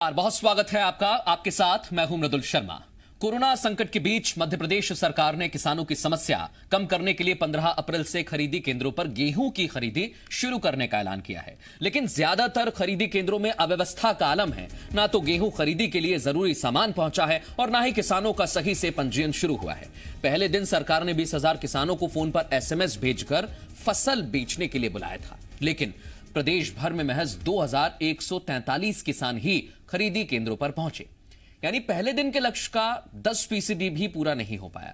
बहुत स्वागत है आपका। आपके साथ मैं हूं मृदुल शर्मा। कोरोना संकट के बीच मध्य प्रदेश सरकार ने किसानों की समस्या कम करने के लिए 15 अप्रैल से खरीदी केंद्रों पर गेहूं की खरीदी शुरू करने का ऐलान किया है। लेकिन ज्यादातर खरीदी केंद्रों में अव्यवस्था का आलम है। ना तो गेहूं खरीदी के लिए जरूरी सामान पहुंचा है और ना ही किसानों का सही से पंजीयन शुरू हुआ है। पहले दिन सरकार ने 20,000 किसानों को फोन पर SMS भेजकर फसल बेचने के लिए बुलाया था, लेकिन प्रदेश भर में महज 2,143 किसान ही खरीदी केंद्रों पर पहुंचे, यानी पहले दिन के लक्ष्य का 10% भी पूरा नहीं हो पाया।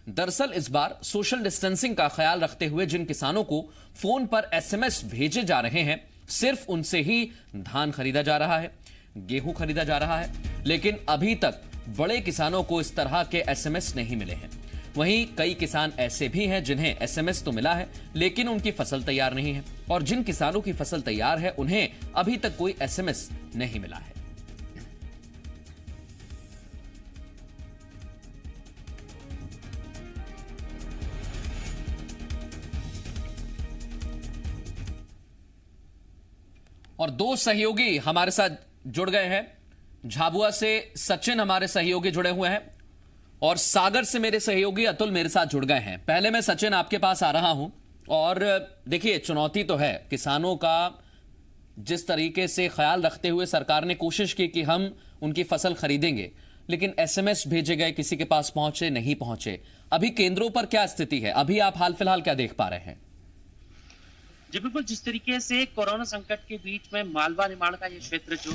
दरअसल इस बार सोशल डिस्टेंसिंग का ख्याल रखते हुए जिन किसानों को फोन पर SMS भेजे जा रहे हैं, सिर्फ उनसे ही धान खरीदा जा रहा है, गेहूं खरीदा जा रहा है। लेकिन अभी तक बड़े किसानों को इस तरह के SMS नहीं मिले हैं। वहीं कई किसान ऐसे भी हैं जिन्हें SMS तो मिला है, लेकिन उनकी फसल तैयार नहीं है, और जिन किसानों की फसल तैयार है उन्हें अभी तक कोई SMS नहीं मिला है। और दो सहयोगी हमारे साथ जुड़ गए हैं। झाबुआ से सचिन हमारे सहयोगी जुड़े हुए हैं और सागर से मेरे सहयोगी अतुल मेरे साथ जुड़ गए हैं। पहले मैं सचिन आपके पास आ रहा हूं। और देखिए, चुनौती तो है किसानों का। जिस तरीके से ख्याल रखते हुए सरकार ने कोशिश की कि हम उनकी फसल खरीदेंगे, लेकिन SMS भेजे गए, किसी के पास पहुंचे नहीं पहुंचे। अभी केंद्रों पर क्या स्थिति है? अभी आप हाल फिलहाल क्या देख पा रहे हैं? जी बिल्कुल, जिस तरीके से कोरोना संकट के बीच में मालवा निमाड़ का ये क्षेत्र जो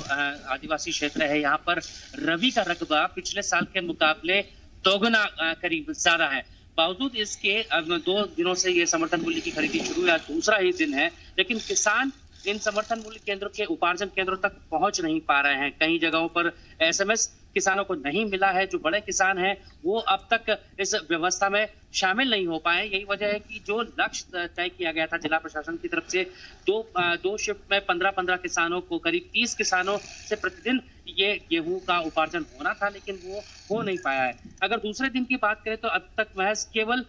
आदिवासी क्षेत्र है, यहाँ पर रबी का रकबा पिछले साल के मुकाबले दोगुना करीब ज्यादा है। बावजूद इसके अब 2 दिनों से ये समर्थन मूल्य की खरीदी शुरू हुई, दूसरा ही दिन है, लेकिन किसान इन समर्थन मूल्य केंद्रों के उपार्जन केंद्रों तक पहुंच नहीं पा रहे हैं। कई जगहों पर SMS किसानों को नहीं मिला है। जो बड़े किसान हैं वो अब तक इस व्यवस्था में शामिल नहीं हो पाए। यही वजह है कि जो लक्ष्य तय किया गया था जिला प्रशासन की तरफ से, दो शिफ्ट में 15-15 किसानों को, करीब 30 किसानों से प्रतिदिन ये गेहूं का उपार्जन होना था, लेकिन वो हो नहीं पाया है। अगर दूसरे दिन की बात करें तो अब तक महज केवल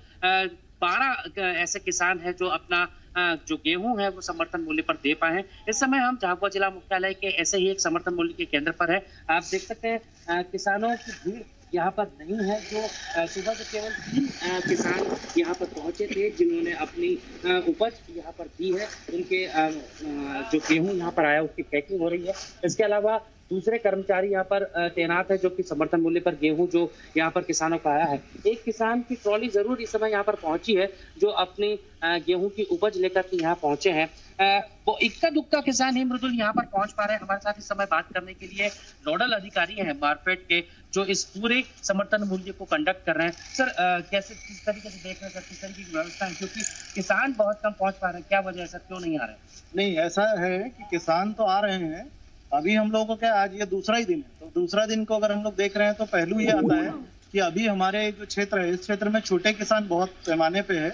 12 ऐसे किसान हैं जो अपना जो गेहूं है वो समर्थन मूल्य पर दे पाए हैं। इस समय हम झाबुआ जिला मुख्यालय के ऐसे ही एक समर्थन मूल्य के केंद्र पर है। आप देख सकते हैं किसानों की भीड़ यहाँ पर नहीं है। जो सुबह से केवल 3 किसान यहाँ पर पहुंचे थे जिन्होंने अपनी उपज यहाँ पर दी है। उनके जो गेहूं यहाँ पर आया उसकी पैकिंग हो रही है। इसके अलावा दूसरे कर्मचारी यहाँ पर तैनात है जो कि समर्थन मूल्य पर गेहूं जो यहाँ पर किसानों का आया है। एक किसान की ट्रॉली जरूर इस समय यहाँ पर पहुंची है जो अपनी गेहूं की उपज लेकर के यहाँ पहुंचे हैं। वो इक्का दुक्का किसान ही मृदुल यहाँ पर पहुंच पा रहे हैं। हमारे साथ इस समय बात करने के लिए नोडल अधिकारी हैं मार्केट के, जो इस पूरे समर्थन मूल्य को कंडक्ट कर रहे हैं। सर, कैसे, किस तरीके से देख रहे हैं, किस तरीके की व्यवस्था है? क्योंकि किसान बहुत कम पहुंच पा रहे हैं, क्या वजह है सर, क्यों नहीं आ रहे? नहीं, ऐसा है कि किसान तो आ रहे हैं। अभी हम लोगों को क्या, आज ये दूसरा ही दिन है, तो दूसरा दिन को अगर हम लोग देख रहे हैं तो पहलू ये आता है कि अभी हमारे जो क्षेत्र है, इस क्षेत्र में छोटे किसान बहुत पैमाने पे है,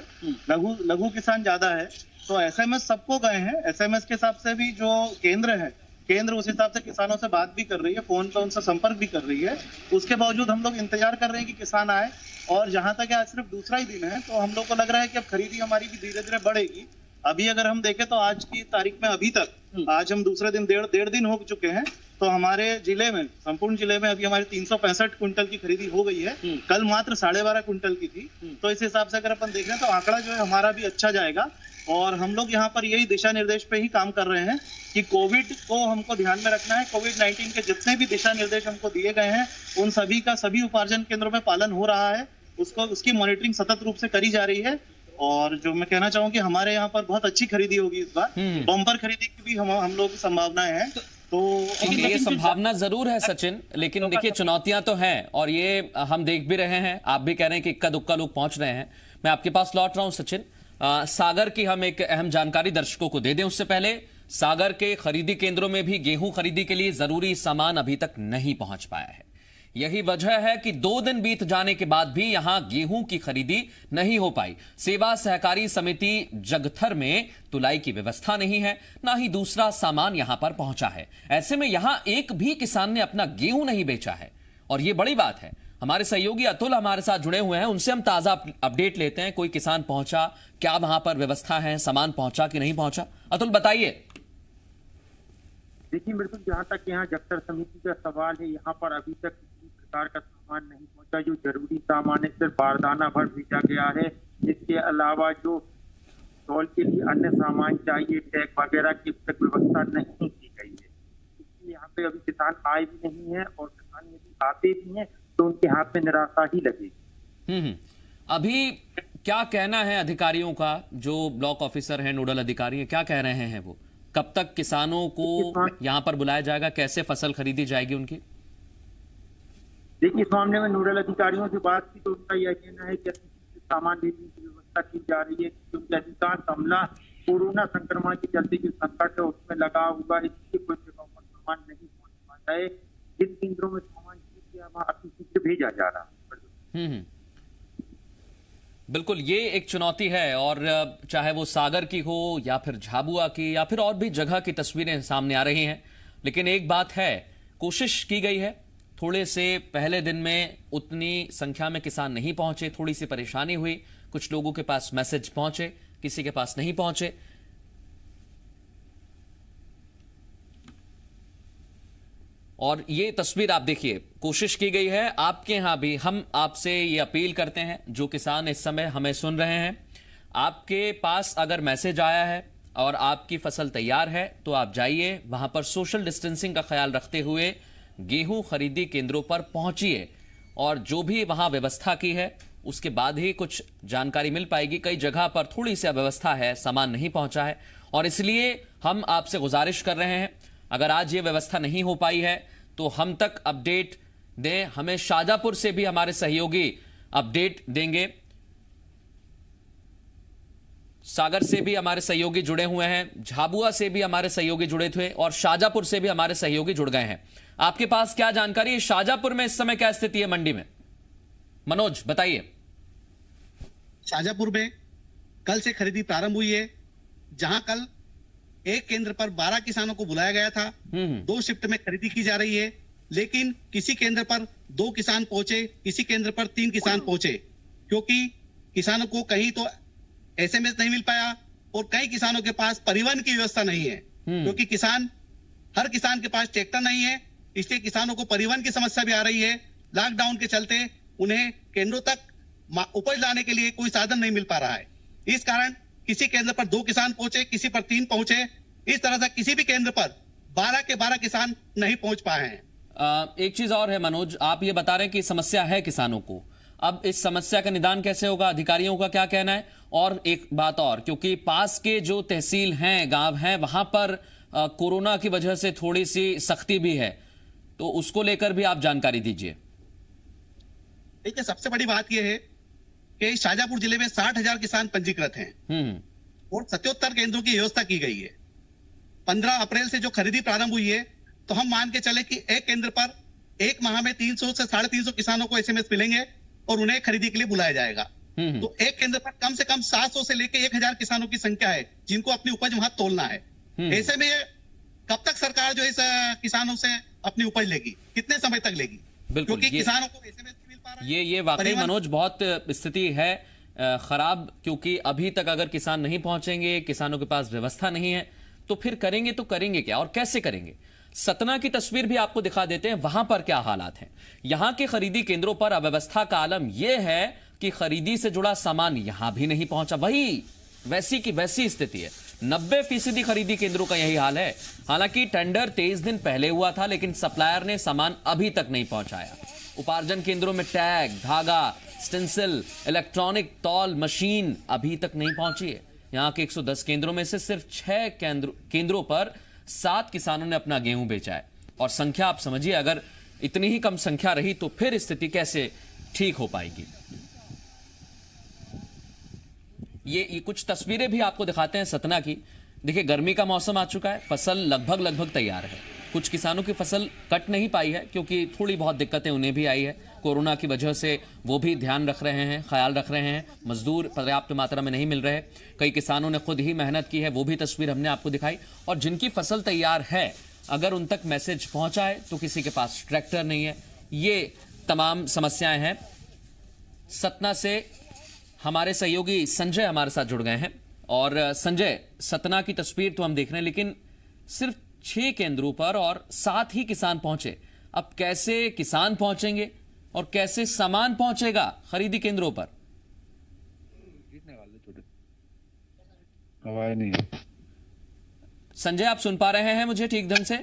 लघु किसान ज्यादा है। तो SMS सबको गए हैं। SMS के हिसाब से भी जो केंद्र है, केंद्र उस हिसाब से किसानों से बात भी कर रही है, फोन पे उनसे संपर्क भी कर रही है। उसके बावजूद हम लोग इंतजार कर रहे हैं कि किसान आए। और जहां तक आज सिर्फ दूसरा ही दिन है, तो हम लोग को लग रहा है कि अब खरीदी हमारी भी धीरे धीरे बढ़ेगी। अभी अगर हम देखें तो आज की तारीख में अभी तक, आज हम दूसरे दिन, डेढ़ दिन हो चुके हैं, तो हमारे जिले में, संपूर्ण जिले में अभी हमारी 365 क्विंटल की खरीदी हो गई है। कल मात्र 12.5 क्विंटल की थी। तो इस हिसाब से अगर अपन देख रहे हैं तो आंकड़ा जो है हमारा भी अच्छा जाएगा। और हम लोग यहाँ पर यही दिशा निर्देश पे ही काम कर रहे हैं कि कोविड को हमको ध्यान में रखना है। कोविड-19 के जितने भी दिशा निर्देश हमको दिए गए हैं उन सभी का सभी उपार्जन केंद्रों में पालन हो रहा है। उसकी मॉनिटरिंग सतत रूप से करी जा रही है। और जो मैं कहना चाहूँ कि हमारे यहाँ पर बहुत अच्छी खरीदी होगी इस बार। बम्पर खरीदी की भी हम लोग की संभावनाएं हैं। तो ये संभावना जरूर है सचिन, लेकिन देखिए चुनौतियां तो हैं और ये हम देख भी रहे हैं। आप भी कह रहे हैं कि इक्का दुक्का लोग पहुंच रहे हैं। मैं आपके पास लौट रहा हूं सचिन। सागर की हम एक अहम जानकारी दर्शकों को दे दें उससे पहले, सागर के खरीदी केंद्रों में भी गेहूं खरीदी के लिए जरूरी सामान अभी तक नहीं पहुंच पाया है। यही वजह है कि 2 दिन बीत जाने के बाद भी यहां गेहूं की खरीदी नहीं हो पाई। सेवा सहकारी समिति जगथर में तुलाई की व्यवस्था नहीं है, ना ही दूसरा सामान यहां पर पहुंचा है। ऐसे में यहां एक भी किसान ने अपना गेहूं नहीं बेचा है और यह बड़ी बात है। हमारे सहयोगी अतुल हमारे साथ जुड़े हुए हैं, उनसे हम ताजा अपडेट लेते हैं। कोई किसान पहुंचा, क्या वहां पर व्यवस्था है, सामान पहुंचा कि नहीं पहुंचा? अतुल बताइए। देखिए बिल्कुल, जहाँ तक यहाँ जक्टर समिति का सवाल है, यहाँ पर अभी तक किसी प्रकार का सामान नहीं पहुंचा। जो जरूरी सामान है सिर्फ बारदाना भर भेजा गया है। इसके अलावा जो स्टॉल के लिए अन्य सामान चाहिए, टैग वगैरह की अब तक व्यवस्था नहीं की गई है। इसलिए यहाँ पे अभी किसान आए भी नहीं है, और किसान यदि आते भी हैं तो उनके हाथ में निराशा ही लगेगी। अभी क्या कहना है अधिकारियों का, जो ब्लॉक ऑफिसर हैं, नोडल अधिकारी हैं, क्या कह रहे हैं वो? कब तक किसानों को यहाँ पर बुलाया जाएगा? कैसे फसल खरीदी जाएगी उनकी? देखिए, इस मामले में नोडल अधिकारियों से बात की तो उनका यह कहना है कि सामान भेजने की व्यवस्था की जा रही है, क्योंकि अधिकांश हमला कोरोना संक्रमण के चलते जो संकट है उसमें लगा हुआ है। इसलिए कोई जगहों पर सामान नहीं पहुंच पाता है। जिन केंद्रों में सामान वहाँ अति शीघ्र भेजा जा रहा है। बिल्कुल, ये एक चुनौती है, और चाहे वो सागर की हो या फिर झाबुआ की या फिर और भी जगह की तस्वीरें सामने आ रही हैं। लेकिन एक बात है, कोशिश की गई है। थोड़े से पहले दिन में उतनी संख्या में किसान नहीं पहुंचे, थोड़ी सी परेशानी हुई। कुछ लोगों के पास मैसेज पहुंचे, किसी के पास नहीं पहुंचे। और ये तस्वीर आप देखिए, कोशिश की गई है। आपके यहां भी हम आपसे ये अपील करते हैं, जो किसान इस समय हमें सुन रहे हैं, आपके पास अगर मैसेज आया है और आपकी फसल तैयार है तो आप जाइए, वहां पर सोशल डिस्टेंसिंग का ख्याल रखते हुए गेहूं खरीदी केंद्रों पर पहुंचिए, और जो भी वहां व्यवस्था की है उसके बाद ही कुछ जानकारी मिल पाएगी। कई जगह पर थोड़ी सी अव्यवस्था है, सामान नहीं पहुंचा है, और इसलिए हम आपसे गुजारिश कर रहे हैं, अगर आज ये व्यवस्था नहीं हो पाई है तो हम तक अपडेट दें। हमें शाजापुर से भी हमारे सहयोगी अपडेट देंगे, सागर से भी हमारे सहयोगी जुड़े हुए हैं, झाबुआ से भी हमारे सहयोगी जुड़े थे, और शाजापुर से भी हमारे सहयोगी जुड़ गए हैं। आपके पास क्या जानकारी है? शाजापुर में इस समय क्या स्थिति है मंडी में? मनोज बताइए। शाजापुर में कल से खरीदी प्रारंभ हुई है, जहां कल एक केंद्र पर 12 किसानों को बुलाया गया था। 2 शिफ्ट में खरीदी की जा रही है, लेकिन किसी केंद्र पर 2 किसान पहुंचे, किसी केंद्र पर 3 किसान पहुंचे, क्योंकि किसानों को कहीं तो एसएमएस नहीं मिल पाया, और कई किसानों के पास परिवहन की व्यवस्था नहीं है, क्योंकि हर किसान के पास ट्रैक्टर नहीं है। इसलिए किसानों को परिवहन की समस्या भी आ रही है। लॉकडाउन के चलते उन्हें केंद्रों तक उपज लाने के लिए कोई साधन नहीं मिल पा रहा है। इस कारण किसी केंद्र पर 2 किसान पहुंचे, किसी पर 3 पहुंचे। इस तरह से किसी भी केंद्र पर 12 के 12 किसान नहीं पहुंच पाए हैं। एक चीज और है मनोज, आप ये बता रहे हैं कि समस्या है किसानों को। अब इस समस्या का निदान कैसे होगा? अधिकारियों का क्या कहना है? और एक बात और, क्योंकि पास के जो तहसील हैं, गांव हैं, वहां पर कोरोना की वजह से थोड़ी सी सख्ती भी है, तो उसको लेकर भी आप जानकारी दीजिए। देखिए, सबसे बड़ी बात यह है कि शाजापुर जिले में 60,000 किसान पंजीकृत हैं, और 77 केंद्रों की व्यवस्था की गई है। 15 अप्रैल से जो खरीदी प्रारंभ हुई है, तो हम मान के चले कि एक केंद्र पर एक माह में 300 से 350 किसानों को एसएमएस मिलेंगे और उन्हें खरीदी के लिए बुलाया जाएगा। तो एक केंद्र पर कम से कम 700 से लेकर 1000 किसानों की संख्या है, जिनको अपनी उपज वहां तोलना है। ऐसे में कब तक सरकार जो इस किसानों से अपनी उपज लेगी, कितने समय तक लेगी? क्योंकि किसानों को एसएमएस नहीं मिल पा रहा है। ये वाकई मनोज बहुत स्थिति है खराब, क्योंकि अभी तक अगर किसान नहीं पहुंचेंगे, किसानों के पास व्यवस्था नहीं है, तो फिर करेंगे तो करेंगे क्या और कैसे करेंगे? सतना की तस्वीर भी आपको दिखा देते हैं, वहां पर क्या हालात हैं। यहां के खरीदी केंद्रों पर अव्यवस्था का आलम यह है कि खरीदी से जुड़ा सामान यहां भी नहीं पहुंचा। वही वैसी की वैसी स्थिति है। 90% खरीदी केंद्रों का यही हाल है। हालांकि टेंडर 23 दिन पहले हुआ था, लेकिन सप्लायर ने सामान अभी तक नहीं पहुंचाया। उपार्जन केंद्रों में टैग, धागा, स्टेंसिल, इलेक्ट्रॉनिक तौल मशीन अभी तक नहीं पहुंची है। यहां के 110 केंद्रों में से सिर्फ 6 केंद्रों पर 7 किसानों ने अपना गेहूं बेचा है। और संख्या आप समझिए, अगर इतनी ही कम संख्या रही तो फिर स्थिति कैसे ठीक हो पाएगी। ये कुछ तस्वीरें भी आपको दिखाते हैं सतना की। देखिए, गर्मी का मौसम आ चुका है, फसल लगभग तैयार है। कुछ किसानों की फसल कट नहीं पाई है, क्योंकि थोड़ी बहुत दिक्कतें उन्हें भी आई है कोरोना की वजह से। वो भी ध्यान रख रहे हैं, ख्याल रख रहे हैं। मजदूर पर्याप्त मात्रा में नहीं मिल रहे। कई किसानों ने खुद ही मेहनत की है, वो भी तस्वीर हमने आपको दिखाई। और जिनकी फसल तैयार है, अगर उन तक मैसेज पहुंचा है तो किसी के पास ट्रैक्टर नहीं है। ये तमाम समस्याएं हैं। सतना से हमारे सहयोगी संजय हमारे साथ जुड़ गए हैं। और संजय, सतना की तस्वीर तो हम देख रहे हैं, लेकिन सिर्फ 6 केंद्रों पर और 7 ही किसान पहुंचे। अब कैसे किसान पहुंचेंगे और कैसे सामान पहुंचेगा खरीदी केंद्रों पर? आवाज नहीं है। संजय, आप सुन पा रहे हैं मुझे ठीक ढंग से?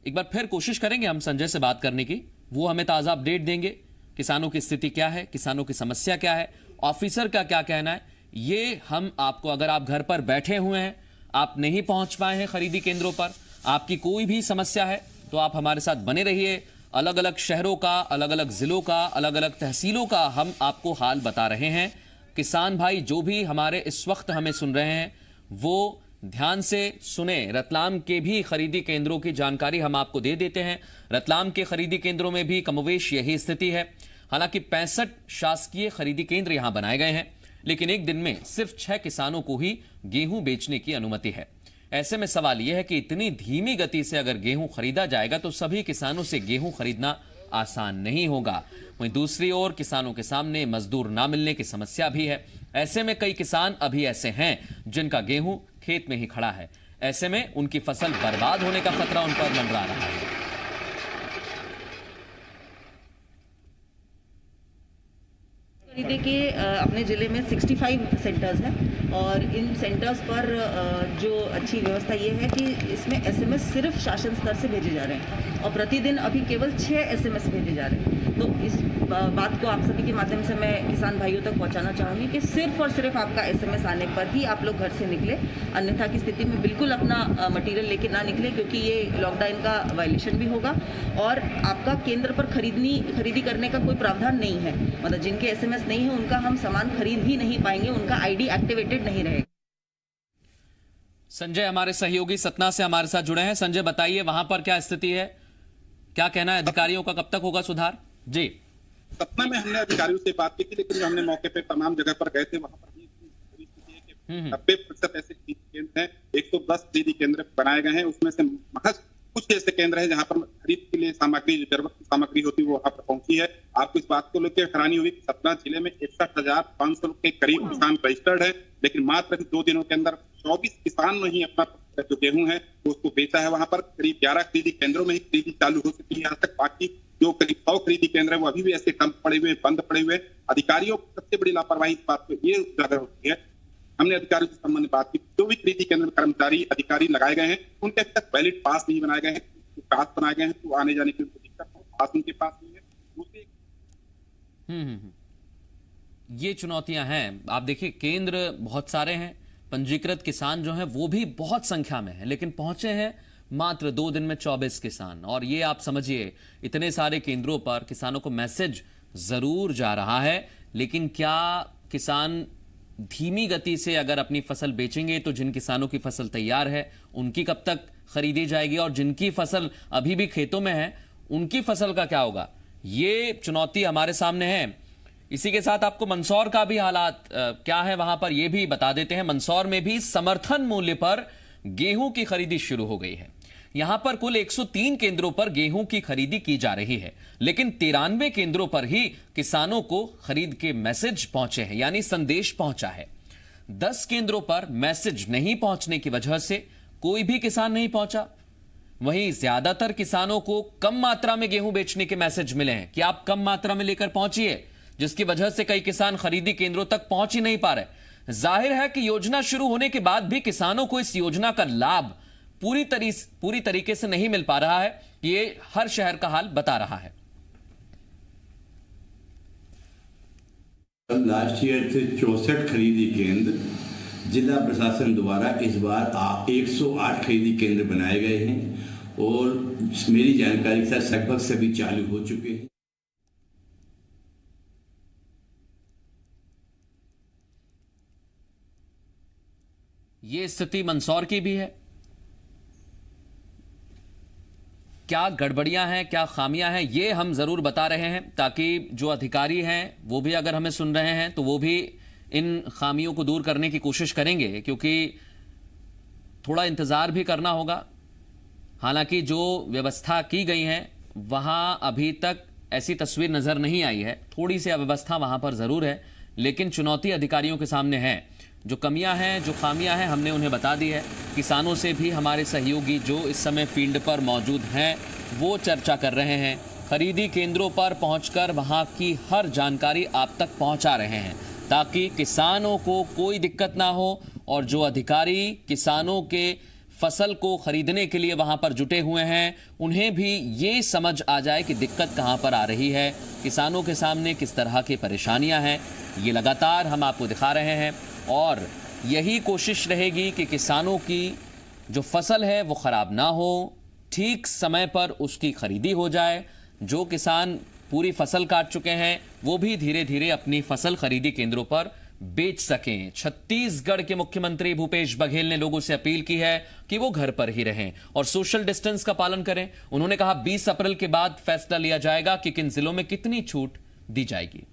एक बार फिर कोशिश करेंगे हम संजय से बात करने की, वो हमें ताजा अपडेट देंगे। किसानों की स्थिति क्या है, किसानों की समस्या क्या है, ऑफिसर का क्या कहना है, ये हम आपको, अगर आप घर पर बैठे हुए हैं, आप नहीं पहुंच पाए हैं खरीदी केंद्रों पर, आपकी कोई भी समस्या है तो आप हमारे साथ बने रहिए। अलग अलग शहरों का, अलग अलग जिलों का, अलग अलग तहसीलों का हम आपको हाल बता रहे हैं। किसान भाई जो भी हमारे इस वक्त हमें सुन रहे हैं वो ध्यान से सुने। रतलाम के भी खरीदी केंद्रों की जानकारी हम आपको दे देते हैं। रतलाम के खरीदी केंद्रों में भी कमोवेश यही स्थिति है। हालांकि 65 शासकीय खरीदी केंद्र यहां बनाए गए हैं, लेकिन एक दिन में सिर्फ 6 किसानों को ही गेहूं बेचने की अनुमति है। ऐसे में सवाल यह है कि इतनी धीमी गति से अगर गेहूं खरीदा जाएगा तो सभी किसानों से गेहूं खरीदना आसान नहीं होगा। वहीं दूसरी ओर किसानों के सामने मजदूर ना मिलने की समस्या भी है। ऐसे में कई किसान अभी ऐसे हैं जिनका गेहूं खेत में ही खड़ा है। ऐसे में उनकी फसल बर्बाद होने का खतरा उन पर मंडरा रहा है। खरीदी के अपने ज़िले में 65 सेंटर्स हैं और इन सेंटर्स पर जो अच्छी व्यवस्था ये है कि इसमें एसएमएस सिर्फ शासन स्तर से भेजे जा रहे हैं और प्रतिदिन अभी केवल 6 एसएमएस भेजे जा रहे हैं। तो इस बात को आप सभी के माध्यम से मैं किसान भाइयों तक पहुंचाना चाहूँगी कि सिर्फ और सिर्फ आपका एसएमएस आने पर ही आप लोग घर से निकले, अन्यथा की स्थिति में बिल्कुल अपना मटीरियल लेके ना निकले, क्योंकि ये लॉकडाउन का वायलेशन भी होगा और आपका केंद्र पर खरीदी करने का कोई प्रावधान नहीं है। मतलब जिनके एसएमएस नहीं है उनका हम सामान खरीद ही नहीं पाएंगे, उनका आईडी एक्टिवेटेड नहीं रहेगा। संजय हमारे सहयोगी सतना से हमारे साथ जुड़े हैं। संजय बताइए वहां पर क्या स्थिति है, क्या कहना है अधिकारियों का, कब तक होगा सुधार? जी, सतना में हमने अधिकारियों से बात की थी, लेकिन जो हमने मौके पे तमाम जगह पर गए थे वहां पर भी 90% ऐसे केंद्र हैं, 110 खरीदी केंद्र बनाए गए हैं। उसमें से महज कुछ ऐसे केंद्र हैं जहां पर खरीद के लिए सामग्री, जरूरत की सामग्री होती है वो वहां पर पहुंची है। आपको इस बात को लेकर हैरानी हुई कि सतना जिले में 61,500 के करीब किसान रजिस्टर्ड है, लेकिन मात्र 2 दिनों के अंदर 24 किसान ने ही अपना जो गेहूं है वो उसको बेचा है। वहां पर करीब 11 खरीदी केंद्रों में ही खरीदी चालू हो चुकी है आज तक। बाकी जो करीब 100 खरीदी केंद्र है वो अभी भी ऐसे डंप पड़े हुए, बंद पड़े हुए। अधिकारियों की सबसे बड़ी लापरवाही इस बात को ये उजागर होती है। हमने अधिकारियों के संबंध में बात की, जो भी खरीदी केंद्र में कर्मचारी अधिकारी लगाए गए हैं उनके अभी तक वैलिड पास नहीं बनाए गए हैं। पास बनाए गए हैं तो आने जाने की उनको दिक्कत है, पास उनके पास नहीं है। ये चुनौतियां हैं। आप देखिए केंद्र बहुत सारे हैं, पंजीकृत किसान जो हैं वो भी बहुत संख्या में हैं, लेकिन पहुंचे हैं मात्र 2 दिन में 24 किसान। और ये आप समझिए इतने सारे केंद्रों पर किसानों को मैसेज जरूर जा रहा है, लेकिन क्या किसान धीमी गति से अगर अपनी फसल बेचेंगे तो जिन किसानों की फसल तैयार है उनकी कब तक खरीदी जाएगी, और जिनकी फसल अभी भी खेतों में है उनकी फसल का क्या होगा? ये चुनौती हमारे सामने है। इसी के साथ आपको मंदसौर का भी हालात क्या है वहां पर ये भी बता देते हैं। मंदसौर में भी समर्थन मूल्य पर गेहूं की खरीदी शुरू हो गई है। यहां पर कुल 103 केंद्रों पर गेहूं की खरीदी की जा रही है, लेकिन 93 केंद्रों पर ही किसानों को खरीद के मैसेज पहुंचे हैं, यानी संदेश पहुंचा है। 10 केंद्रों पर मैसेज नहीं पहुंचने की वजह से कोई भी किसान नहीं पहुंचा। वहीं ज्यादातर किसानों को कम मात्रा में गेहूं बेचने के मैसेज मिले हैं कि आप कम मात्रा में लेकर पहुंचिए, जिसकी वजह से कई किसान खरीदी केंद्रों तक पहुंच ही नहीं पा रहे। जाहिर है कि योजना शुरू होने के बाद भी किसानों को इस योजना का लाभ पूरी तरीके से नहीं मिल पा रहा है। ये हर शहर का हाल बता रहा है। लास्ट ईयर से 64 खरीदी केंद्र जिला प्रशासन द्वारा इस बार 108 खरीदी केंद्र बनाए गए हैं और मेरी जानकारी के साथ लगभग सभी चालू हो चुके हैं। ये स्थिति मंदसौर की भी है। क्या गड़बड़ियां हैं, क्या खामियां हैं, ये हम जरूर बता रहे हैं, ताकि जो अधिकारी हैं वो भी अगर हमें सुन रहे हैं तो वो भी इन खामियों को दूर करने की कोशिश करेंगे, क्योंकि थोड़ा इंतजार भी करना होगा। हालांकि जो व्यवस्था की गई है वहां अभी तक ऐसी तस्वीर नजर नहीं आई है। थोड़ी सी अव्यवस्था वहां पर जरूर है, लेकिन चुनौती अधिकारियों के सामने है। जो कमियां हैं, जो खामियां हैं, हमने उन्हें बता दी है। किसानों से भी हमारे सहयोगी जो इस समय फील्ड पर मौजूद हैं वो चर्चा कर रहे हैं। खरीदी केंद्रों पर पहुंचकर वहां की हर जानकारी आप तक पहुंचा रहे हैं ताकि किसानों को कोई दिक्कत ना हो, और जो अधिकारी किसानों के फसल को खरीदने के लिए वहां पर जुटे हुए हैं उन्हें भी ये समझ आ जाए कि दिक्कत कहां पर आ रही है, किसानों के सामने किस तरह की परेशानियां हैं। ये लगातार हम आपको दिखा रहे हैं और यही कोशिश रहेगी कि किसानों की जो फसल है वो खराब ना हो, ठीक समय पर उसकी खरीदी हो जाए। जो किसान पूरी फसल काट चुके हैं वो भी धीरे धीरे अपनी फसल खरीदी केंद्रों पर बेच सकें। छत्तीसगढ़ के मुख्यमंत्री भूपेश बघेल ने लोगों से अपील की है कि वो घर पर ही रहें और सोशल डिस्टेंस का पालन करें। उन्होंने कहा 20 अप्रैल के बाद फैसला लिया जाएगा कि किन जिलों में कितनी छूट दी जाएगी।